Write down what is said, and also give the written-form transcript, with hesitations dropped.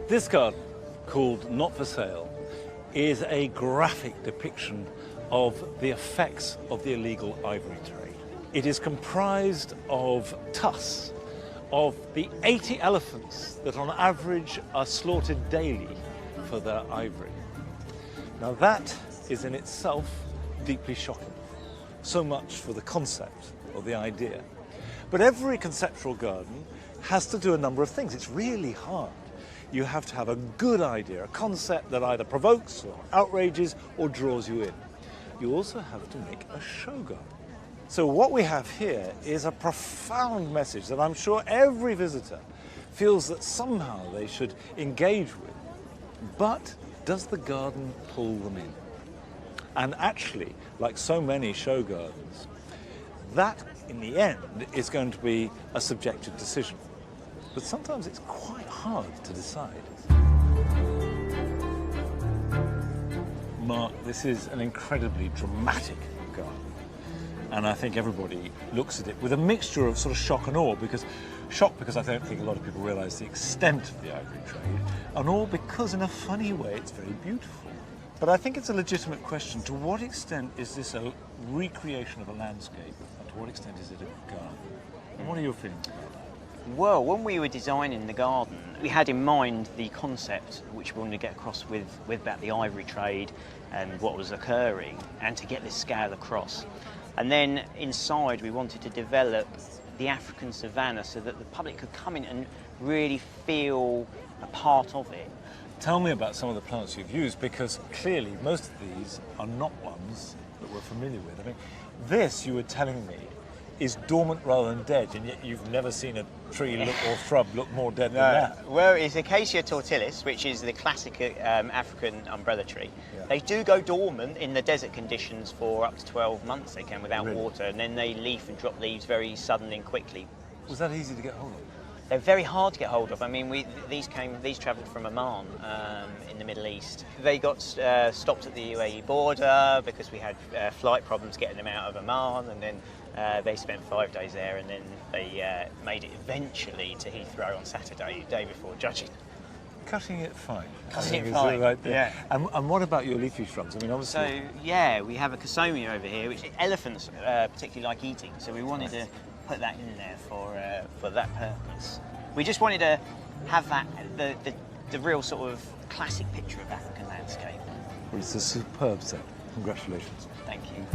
This garden, called Not for Sale, is a graphic depiction of the effects of the illegal ivory trade. It is comprised of tusks of the 80 elephants that on average are slaughtered daily for their ivory. Now that is in itself deeply shocking. So much for the concept or the idea. But every conceptual garden has to do a number of things. It's really hard. You have to have a good idea, a concept that either provokes or outrages or draws you in. You also have to make a show garden. So what we have here is a profound message that I'm sure every visitor feels that somehow they should engage with. But does the garden pull them in? And actually, like so many show gardens, that in the end is going to be a subjective decision. But sometimes it's quite hard to decide. Mark, this is an incredibly dramatic garden. And I think everybody looks at it with a mixture of sort of shock and awe, because I don't think a lot of people realise the extent of the ivory trade, and awe because in a funny way it's very beautiful. But I think it's a legitimate question. To what extent is this a recreation of a landscape, and to what extent is it a garden? And what are your feelings about that? Well, when we were designing the garden, we had in mind the concept which we wanted to get across with about the ivory trade and what was occurring, and to get this scale across. And then inside we wanted to develop the African savannah so that the public could come in and really feel a part of it. Tell me about some of the plants you've used, because clearly most of these are not ones that we're familiar with. I mean, this, you were telling me, is dormant rather than dead, and yet you've never seen a tree or shrub look more dead than that. Well, it's Acacia tortilis, which is the classic African umbrella tree. Yeah. They do go dormant in the desert conditions for up to 12 months, they can, without water, and then they leaf and drop leaves very suddenly and quickly. Was that easy to get hold of? They're very hard to get hold of. I mean, these travelled from Oman in the Middle East. They got stopped at the UAE border because we had flight problems getting them out of Oman, and then they spent 5 days there, and then they made it eventually to Heathrow on Saturday, the day before judging. Cutting it fine. Cutting it fine, right, yeah. And what about your leafy shrubs? I mean, obviously... So, yeah, we have a casomia over here, which elephants particularly like eating, so we wanted to put that in there for that purpose. We just wanted to have that, the real sort of classic picture of African landscape. Well, it's a superb set. Congratulations. Thank you.